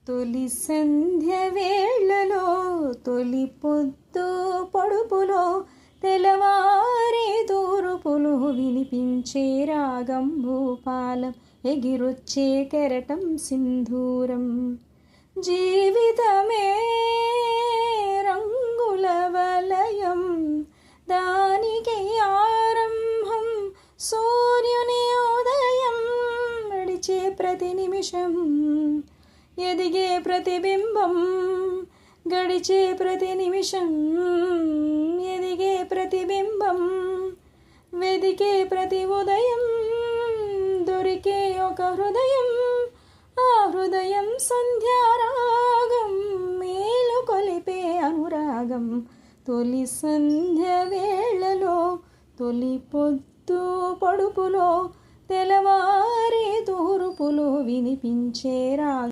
తొలి సంధ్య వేళలో తొలి పొద్దు పొడుపులో తెల్లవారే తూర్పులు వినిపించే రాగం భూపాలం ఎగిరొచ్చే కెరటం సింధూరం. జీవితమే రంగుల వలయం, దానికి ఆరంభం సూర్యుని ఉదయం. నడిచే ప్రతి నిమిషం ఎదిగే ప్రతిబింబం, గడిచే ప్రతి నిమిషం ఎదిగే ప్రతిబింబం. వెదికే ప్రతి ఉదయం దొరికే ఒక హృదయం, ఆ హృదయం సంధ్యారాగం మేలు కొలిపే అనురాగం. తొలి సంధ్య వేళలో తొలి పొద్దు పొడుపులో తెల్లవారే తూర్పులో వినిపించే రాగం.